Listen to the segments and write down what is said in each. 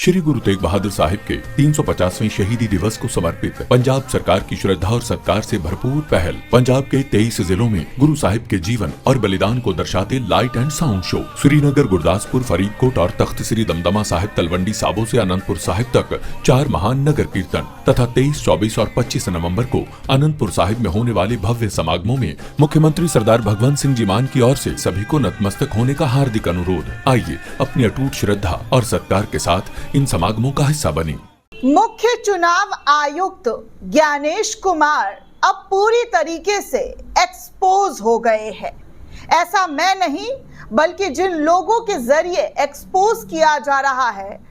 श्री गुरु तेग बहादुर साहिब के 350वें शहीदी दिवस को समर्पित पंजाब सरकार की श्रद्धा और सत्कार से भरपूर पहल। पंजाब के 23 जिलों में गुरु साहिब के जीवन और बलिदान को दर्शाते light and sound show Srinagar, Gurdaspur, Faridkot और तख्त श्री दमदमा साहिब, तलवंडी साबो से अनंतपुर साहिब तक 4 महान नगर कीर्तन तथा 23, 24 और 25 नवम्बर को अनंतपुर साहिब में होने वाले भव्य समागमों में मुख्यमंत्री सरदार भगवंत सिंह जी मान की ओर से सभी को नतमस्तक होने का हार्दिक अनुरोध। आइए अपनी अटूट श्रद्धा और सत्कार के साथ इन समागमों का हिस्सा बने। मुख्य चुनाव आयुक्त ज्ञानेश कुमार अब पूरी तरीके से एक्सपोज हो गए हैं। ऐसा मैं नहीं बल्कि जिन लोगों के जरिए एक्सपोज किया जा रहा है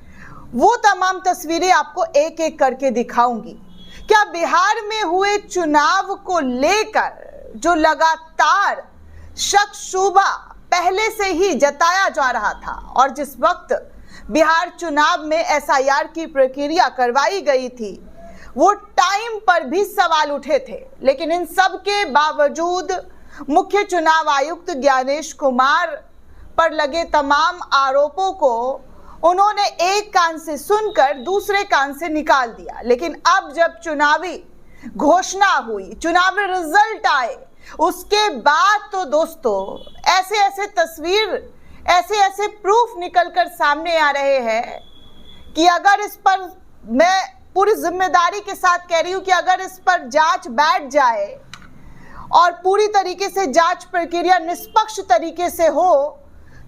वो तमाम तस्वीरें आपको एक एक करके दिखाऊंगी। क्या बिहार में हुए चुनाव को लेकर जो लगातार शक शुबा पहले से ही जताया जा रहा था और जिस वक्त बिहार चुनाव में एसआईआर की प्रक्रिया करवाई गई थी वो टाइम पर भी सवाल उठे थे, लेकिन इन सब के बावजूद मुख्य चुनाव आयुक्त ज्ञानेश कुमार पर लगे तमाम आरोपों को उन्होंने एक कान से सुनकर दूसरे कान से निकाल दिया। लेकिन अब जब चुनावी घोषणा हुई, चुनावी रिजल्ट आए, उसके बाद तो दोस्तों ऐसे तस्वीर, ऐसे प्रूफ निकलकर सामने आ रहे हैं कि अगर इस पर, मैं पूरी जिम्मेदारी के साथ कह रही हूं कि अगर इस पर जांच बैठ जाए और पूरी तरीके से जांच प्रक्रिया निष्पक्ष तरीके से हो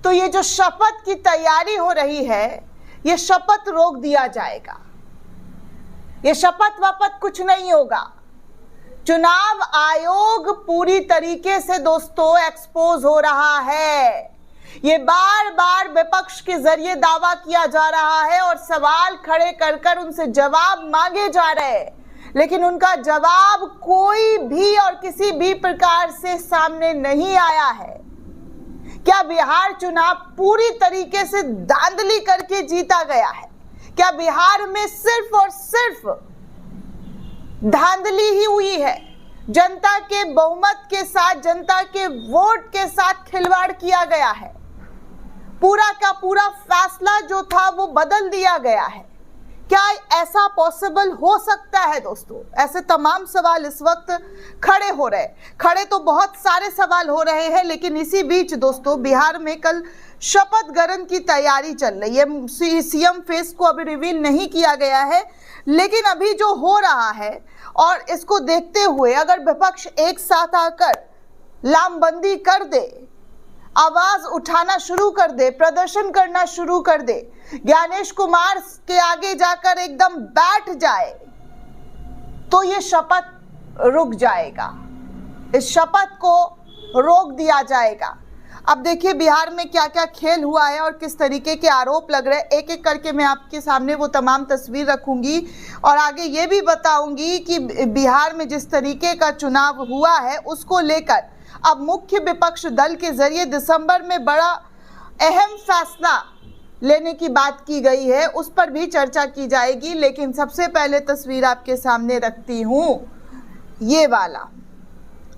तो ये जो शपथ की तैयारी हो रही है ये शपथ रोक दिया जाएगा। ये शपथ वपथ कुछ नहीं होगा। चुनाव आयोग पूरी तरीके से दोस्तों एक्सपोज हो रहा है। ये बार बार विपक्ष के जरिए दावा किया जा रहा है और सवाल खड़े कर उनसे जवाब मांगे जा रहे हैं, लेकिन उनका जवाब कोई भी और किसी भी प्रकार से सामने नहीं आया है। क्या बिहार चुनाव पूरी तरीके से धांधली करके जीता गया है? क्या बिहार में सिर्फ और सिर्फ धांधली ही हुई है? जनता के बहुमत के साथ, जनता के वोट के साथ खिलवाड़ किया गया है? पूरा का पूरा फैसला जो था वो बदल दिया गया है? क्या ऐसा पॉसिबल हो सकता है दोस्तों? ऐसे तमाम सवाल इस वक्त खड़े तो बहुत सारे सवाल हो रहे हैं, लेकिन इसी बीच दोस्तों बिहार में कल शपथ ग्रहण की तैयारी चल रही है। सीएम फेस को अभी रिवील नहीं किया गया है, लेकिन अभी जो हो रहा है और इसको देखते हुए अगर विपक्ष एक साथ आकर लामबंदी कर दे, आवाज उठाना शुरू कर दे, प्रदर्शन करना शुरू कर दे, ज्ञानेश कुमार के आगे जाकर एकदम बैठ जाए तो ये शपथ रुक जाएगा, इस शपथ को रोक दिया जाएगा। अब देखिए बिहार में क्या क्या खेल हुआ है और किस तरीके के आरोप लग रहे हैं, एक एक करके मैं आपके सामने वो तमाम तस्वीर रखूंगी और आगे ये भी बताऊंगी कि बिहार में जिस तरीके का चुनाव हुआ है उसको लेकर अब मुख्य विपक्ष दल के जरिए दिसंबर में बड़ा अहम फैसला लेने की बात की गई है, उस पर भी चर्चा की जाएगी। लेकिन सबसे पहले तस्वीर आपके सामने रखती हूँ ये वाला।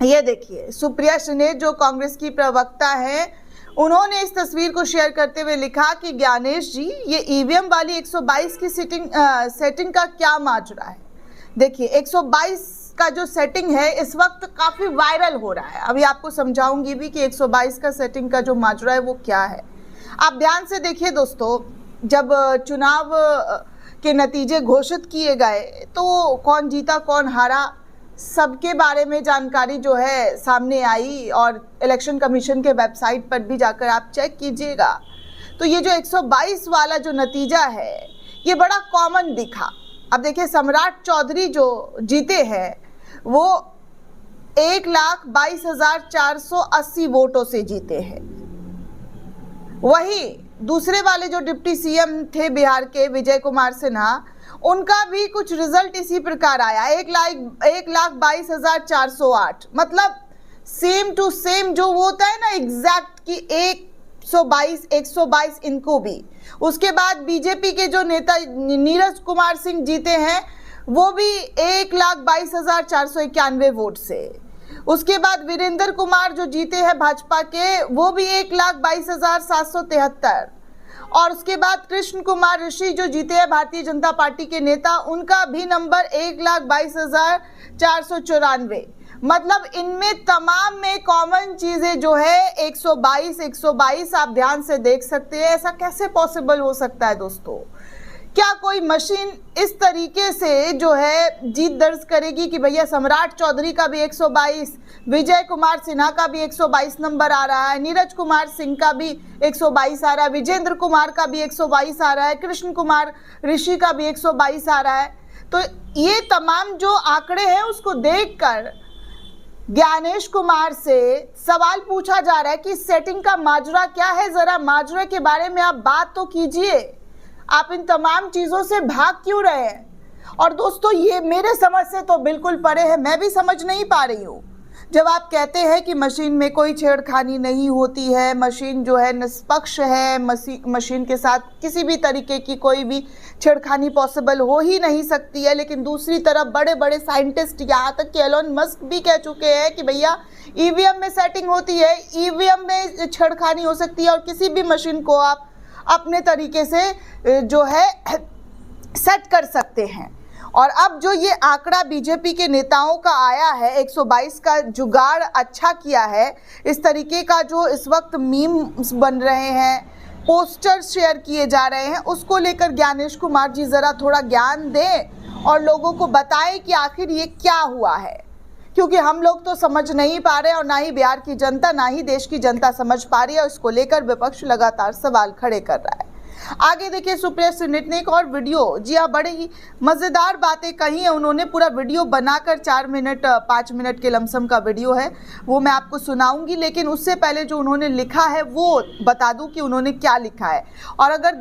ये देखिए सुप्रिया सुले जो कांग्रेस की प्रवक्ता है, उन्होंने इस तस्वीर को शेयर करते हुए लिखा कि ज्ञानेश जी ये ईवीएम वाली 122 की सेटिंग का क्या माजरा है। देखिए 122 का जो सेटिंग है इस वक्त काफी वायरल हो रहा है। अभी आपको समझाऊंगी भी कि 122 का सेटिंग का जो माजरा है वो क्या है। आप ध्यान से देखिए दोस्तों, जब चुनाव के नतीजे घोषित किए गए तो कौन जीता कौन हारा सबके बारे में जानकारी जो है सामने आई और इलेक्शन कमीशन के वेबसाइट पर भी जाकर आप चेक कीजिएगा तो ये जो 122 वाला जो नतीजा है ये बड़ा कॉमन दिखा। अब देखिए सम्राट चौधरी जो जीते हैं वो 1,22,480 वोटों से जीते हैं। वही दूसरे वाले जो डिप्टी सीएम थे बिहार के विजय कुमार सिन्हा, उनका भी कुछ रिजल्ट इसी प्रकार आया, 1,22,408। मतलब सेम टू सेम जो वो होता है ना एग्जैक्ट कि 122 इनको भी। उसके बाद बीजेपी के जो नेता नीरज कुमार सिंह जीते हैं वो भी 1,22,491 वोट से। उसके बाद वीरेंद्र कुमार जो जीते हैं भाजपा के वो भी 1,22,773 और उसके बाद कृष्ण कुमार ऋषि जो जीते हैं भारतीय जनता पार्टी के नेता, उनका भी नंबर 1,22,494। मतलब इनमें तमाम में कॉमन चीजें जो है 122 आप ध्यान से देख सकते हैं। ऐसा कैसे पॉसिबल हो सकता है दोस्तों? क्या कोई मशीन इस तरीके से जो है जीत दर्ज करेगी कि भैया सम्राट चौधरी का भी 122, विजय कुमार सिन्हा का भी 122 नंबर आ रहा है, नीरज कुमार सिंह का भी 122 आ रहा है, विजेंद्र कुमार का भी 122 आ रहा है, कृष्ण कुमार ऋषि का भी 122 आ रहा है। तो ये तमाम जो आंकड़े हैं उसको देखकर ज्ञानेश कुमार से सवाल पूछा जा रहा है कि सेटिंग का माजरा क्या है, जरा माजरे के बारे में आप बात तो कीजिए। आप इन तमाम चीजों से भाग क्यों रहे हैं? और दोस्तों ये मेरे समझ से तो बिल्कुल परे है, मैं भी समझ नहीं पा रही हूँ। जब आप कहते हैं कि मशीन में कोई छेड़खानी नहीं होती है, मशीन जो है निष्पक्ष है, मशीन के साथ किसी भी तरीके की कोई भी छेड़खानी पॉसिबल हो ही नहीं सकती है, लेकिन दूसरी तरफ बड़े बड़े साइंटिस्ट, यहाँ तक कि एलोन मस्क भी कह चुके हैं कि भैया ईवीएम में सेटिंग होती है, ईवीएम में छेड़खानी हो सकती है और किसी भी मशीन को आप अपने तरीके से जो है सेट कर सकते हैं। और अब जो ये आंकड़ा बीजेपी के नेताओं का आया है 122 का, जुगाड़ अच्छा किया है, इस तरीके का जो इस वक्त मीम्स बन रहे हैं, पोस्टर शेयर किए जा रहे हैं, उसको लेकर ज्ञानेश कुमार जी ज़रा थोड़ा ज्ञान दें और लोगों को बताएं कि आखिर ये क्या हुआ है, क्योंकि हम लोग तो समझ नहीं पा रहे और ना ही बिहार की जनता, ना ही देश की जनता समझ पा रही है। इसको लेकर विपक्ष लगातार सवाल खड़े कर रहा है। आगे देखिए, सुप्रिया सुनीत ने एक और वीडियो, जी हाँ, बड़ी ही मज़ेदार बातें कही है उन्होंने। पूरा वीडियो बनाकर 5 मिनट के लमसम का वीडियो है, वो मैं आपको सुनाऊंगी, लेकिन उससे पहले जो उन्होंने लिखा है वो बता दूं कि उन्होंने क्या लिखा है। और अगर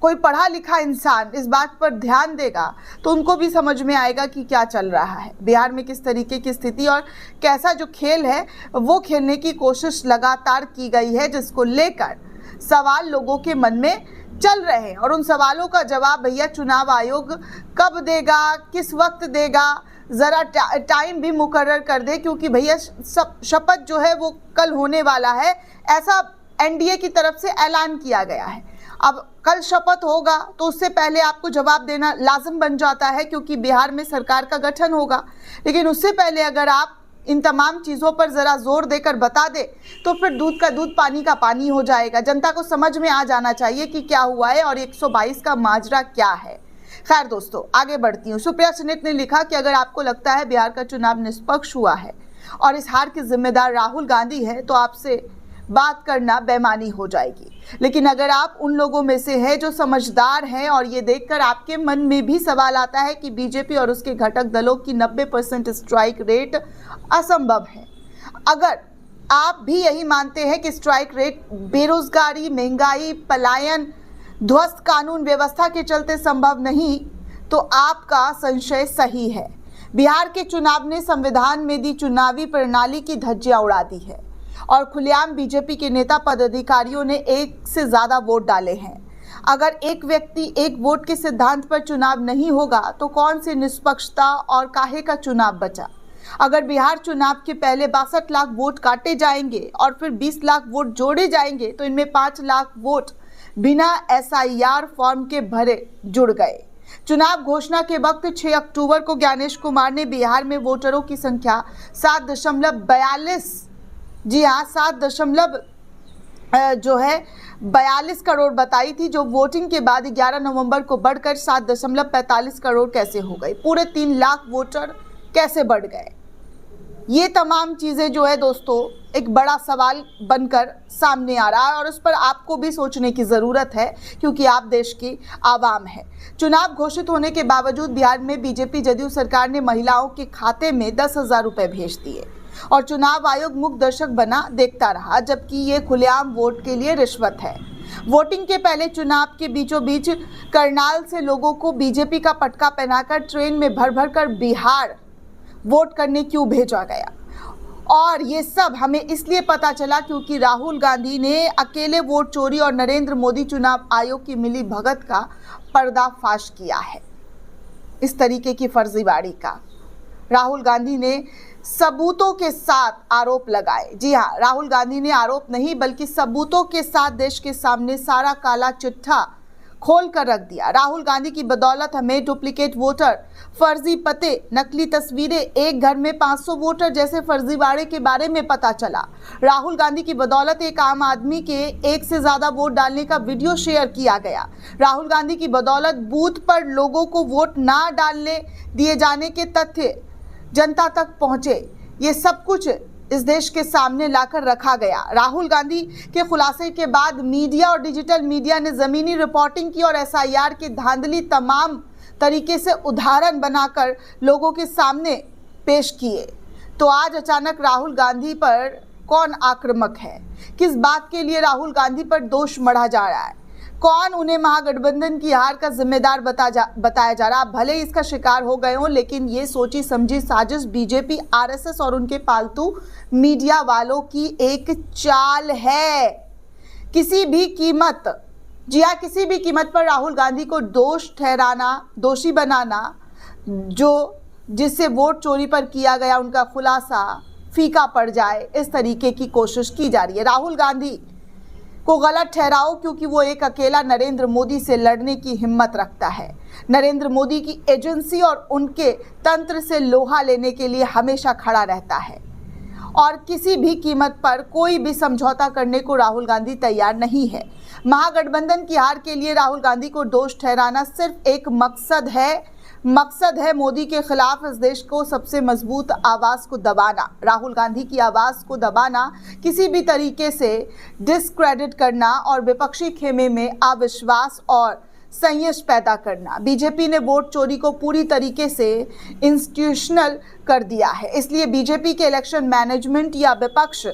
कोई पढ़ा लिखा इंसान इस बात पर ध्यान देगा तो उनको भी समझ में आएगा कि क्या चल रहा है बिहार में, किस तरीके की स्थिति और कैसा जो खेल है वो खेलने की कोशिश लगातार की गई है, जिसको लेकर सवाल लोगों के मन में चल रहे हैं। और उन सवालों का जवाब भैया चुनाव आयोग कब देगा, किस वक्त देगा, ज़रा टाइम भी मुकर्रर कर दे, क्योंकि भैया शपथ जो है वो कल होने वाला है, ऐसा एनडीए की तरफ से ऐलान किया गया है। अब कल शपथ होगा तो उससे पहले आपको जवाब देना लाजिम बन जाता है, क्योंकि बिहार में सरकार का गठन होगा। लेकिन उससे पहले अगर आप इन तमाम चीज़ों पर ज़रा जोर देकर बता दे तो फिर दूध का दूध पानी का पानी हो जाएगा। जनता को समझ में आ जाना चाहिए कि क्या हुआ है और 122 का माजरा क्या है। खैर दोस्तों, आगे बढ़ती हूँ। सुप्रिया सुनीत ने लिखा कि अगर आपको लगता है बिहार का चुनाव निष्पक्ष हुआ है और इस हार की जिम्मेदार राहुल गांधी है तो आपसे बात करना बेईमानी हो जाएगी। लेकिन अगर आप उन लोगों में से हैं जो समझदार हैं और ये देखकर आपके मन में भी सवाल आता है कि बीजेपी और उसके घटक दलों की 90% स्ट्राइक रेट असंभव है, अगर आप भी यही मानते हैं कि स्ट्राइक रेट बेरोजगारी, महंगाई, पलायन, ध्वस्त कानून व्यवस्था के चलते संभव नहीं, तो आपका संशय सही है। बिहार के चुनाव ने संविधान में दी चुनावी प्रणाली की धज्जियां उड़ा दी है और खुलेआम बीजेपी के नेता पदाधिकारियों ने एक से ज़्यादा वोट डाले हैं। अगर एक व्यक्ति एक वोट के सिद्धांत पर चुनाव नहीं होगा तो कौन सी निष्पक्षता और काहे का चुनाव बचा? अगर बिहार चुनाव के पहले 62 लाख वोट काटे जाएंगे और फिर 20 लाख वोट जोड़े जाएंगे तो इनमें 5 लाख वोट बिना SIR फॉर्म के भरे जुड़ गए। चुनाव घोषणा के वक्त 6 अक्टूबर को ज्ञानेश कुमार ने बिहार में वोटरों की संख्या 7.42, जी हाँ 7.42 करोड़ बताई थी, जो वोटिंग के बाद 11 नवंबर को बढ़कर 7.45 करोड़ कैसे हो गई? पूरे 3 लाख वोटर कैसे बढ़ गए? ये तमाम चीज़ें जो है दोस्तों एक बड़ा सवाल बनकर सामने आ रहा है और उस पर आपको भी सोचने की ज़रूरत है, क्योंकि आप देश की आवाम है। चुनाव घोषित होने के बावजूद बिहार में बीजेपी जदयू सरकार ने महिलाओं के खाते में 10,000 रुपये भेज दिए और चुनाव आयोग मूक दर्शक बना देखता रहा, जबकि ये खुलेआम वोट के लिए रिश्वत है। वोटिंग के पहले चुनाव के बीचों बीच करनाल से लोगों को बीजेपी का पटका पहनाकर ट्रेन में भर भर कर बिहार वोट करने क्यों भेजा गया? और ये सब हमें इसलिए पता चला क्योंकि राहुल गांधी ने अकेले वोट चोरी और नरेंद्र मोदी चुनाव आयोग की मिली भगत का पर्दाफाश किया है। इस तरीके की फर्जीवाड़ी का राहुल गांधी ने सबूतों के साथ आरोप लगाए। जी हाँ, राहुल गांधी ने आरोप नहीं बल्कि सबूतों के साथ देश के सामने सारा काला चिट्ठा खोल कर रख दिया। राहुल गांधी की बदौलत हमें डुप्लीकेट वोटर, फर्जी पते, नकली तस्वीरें, एक घर में 500 वोटर जैसे फर्जीवाड़े के बारे में पता चला। राहुल गांधी की बदौलत एक आम आदमी के एक से ज्यादा वोट डालने का वीडियो शेयर किया गया। राहुल गांधी की बदौलत बूथ पर लोगों को वोट ना डालने दिए जाने के तथ्य जनता तक पहुंचे। ये सब कुछ इस देश के सामने लाकर रखा गया। राहुल गांधी के खुलासे के बाद मीडिया और डिजिटल मीडिया ने जमीनी रिपोर्टिंग की और एसआईआर की धांधली तमाम तरीके से उदाहरण बनाकर लोगों के सामने पेश किए। तो आज अचानक राहुल गांधी पर कौन आक्रामक है? किस बात के लिए राहुल गांधी पर दोष मढ़ा जा रहा है? कौन उन्हें महागठबंधन की हार का जिम्मेदार बताया जा रहा? भले ही इसका शिकार हो गए हों, लेकिन ये सोची समझी साजिश बीजेपी, आरएसएस और उनके पालतू मीडिया वालों की एक चाल है। किसी भी कीमत, जी हाँ, किसी भी कीमत पर राहुल गांधी को दोषी बनाना, जिससे वोट चोरी पर किया गया उनका खुलासा फीका पड़ जाए, इस तरीके की कोशिश की जा रही है। राहुल गांधी को गलत ठहराओ क्योंकि वो एक अकेला नरेंद्र मोदी से लड़ने की हिम्मत रखता है। नरेंद्र मोदी की एजेंसी और उनके तंत्र से लोहा लेने के लिए हमेशा खड़ा रहता है और किसी भी कीमत पर कोई भी समझौता करने को राहुल गांधी तैयार नहीं है। महागठबंधन की हार के लिए राहुल गांधी को दोष ठहराना सिर्फ एक मकसद है मोदी के खिलाफ इस देश को सबसे मजबूत आवाज को दबाना, राहुल गांधी की आवाज को दबाना, किसी भी तरीके से डिस्क्रेडिट करना और विपक्षी खेमे में अविश्वास और संयश पैदा करना। बीजेपी ने वोट चोरी को पूरी तरीके से इंस्टीट्यूशनल कर दिया है। इसलिए बीजेपी के इलेक्शन मैनेजमेंट या विपक्ष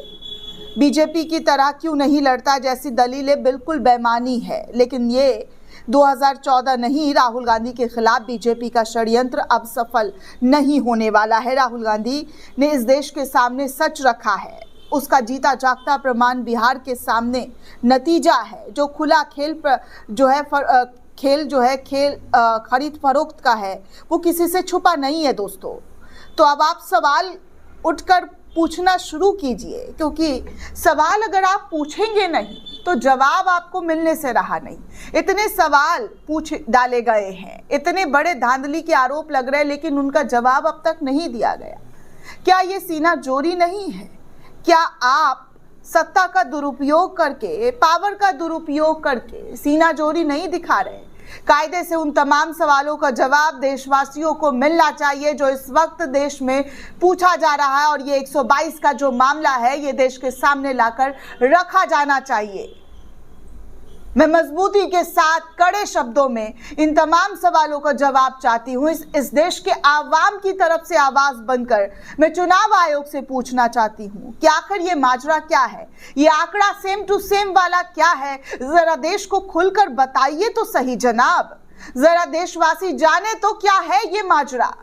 बीजेपी की तरह क्यों नहीं लड़ता जैसी दलीलें बिल्कुल बेमानी है। लेकिन ये 2014 नहीं, राहुल गांधी के खिलाफ बीजेपी का षड्यंत्र अब सफल नहीं होने वाला है। राहुल गांधी ने इस देश के सामने सच रखा है, उसका जीता जागता प्रमाण बिहार के सामने नतीजा है। जो खुला खेल खरीद फरोख्त का है वो किसी से छुपा नहीं है दोस्तों। तो अब आप सवाल उठकर पूछना शुरू कीजिए, क्योंकि सवाल अगर आप पूछेंगे नहीं तो जवाब आपको मिलने से रहा नहीं। इतने सवाल पूछ डाले गए हैं, इतने बड़े धांधली के आरोप लग रहे हैं, लेकिन उनका जवाब अब तक नहीं दिया गया। क्या ये सीना जोरी नहीं है? क्या आप सत्ता का दुरुपयोग करके, पावर का दुरुपयोग करके सीना जोरी नहीं दिखा रहे? कायदे से उन तमाम सवालों का जवाब देशवासियों को मिलना चाहिए जो इस वक्त देश में पूछा जा रहा है, और ये 122 का जो मामला है ये देश के सामने लाकर रखा जाना चाहिए। मैं मजबूती के साथ कड़े शब्दों में इन तमाम सवालों का जवाब चाहती हूँ। इस देश के आवाम की तरफ से आवाज बनकर मैं चुनाव आयोग से पूछना चाहती हूँ कि आखिर ये माजरा क्या है, ये आंकड़ा सेम टू सेम वाला क्या है? जरा देश को खुलकर बताइए तो सही जनाब, जरा देशवासी जाने तो क्या है ये माजरा।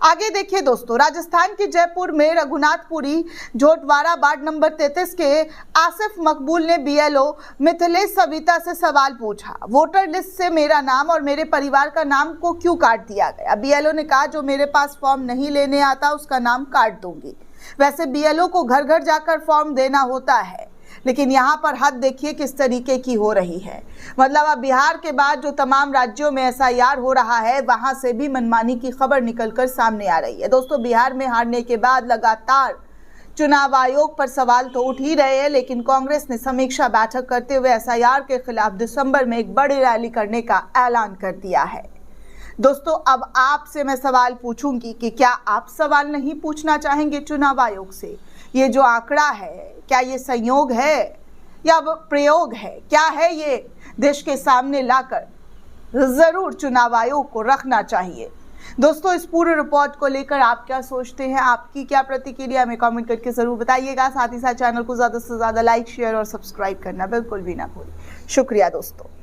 आगे देखिए दोस्तों, राजस्थान के जयपुर में रघुनाथपुरी झोटवाड़ा वार्ड नंबर 33 के आसिफ मकबूल ने बीएलओ मिथिलेश सविता से सवाल पूछा, वोटर लिस्ट से मेरा नाम और मेरे परिवार का नाम को क्यों काट दिया गया? बीएलओ ने कहा जो मेरे पास फॉर्म नहीं लेने आता उसका नाम काट दूंगी। वैसे बीएलओ को घर घर जाकर फॉर्म देना होता है, लेकिन यहाँ पर हद देखिए किस तरीके की हो रही है। मतलब अब बिहार के बाद जो तमाम राज्यों में एसआईआर हो रहा है वहां से भी मनमानी की खबर निकलकर सामने आ रही है। दोस्तों, बिहार में हारने के बाद लगातार चुनाव आयोग पर सवाल तो उठ ही रहे हैं, लेकिन कांग्रेस ने समीक्षा बैठक करते हुए एसआईआर के खिलाफ दिसंबर में एक बड़ी रैली करने का ऐलान कर दिया है। दोस्तों, अब आपसे मैं सवाल पूछूंगी कि क्या आप सवाल नहीं पूछना चाहेंगे चुनाव आयोग से? ये जो आंकड़ा है क्या ये संयोग है या प्रयोग है? क्या है ये देश के सामने लाकर जरूर चुनाव आयोग को रखना चाहिए। दोस्तों, इस पूरे रिपोर्ट को लेकर आप क्या सोचते हैं, आपकी क्या प्रतिक्रिया, हमें कमेंट करके जरूर बताइएगा। साथ ही साथ चैनल को ज्यादा से ज्यादा लाइक, शेयर और सब्सक्राइब करना बिल्कुल भी ना भूलिए। शुक्रिया दोस्तों।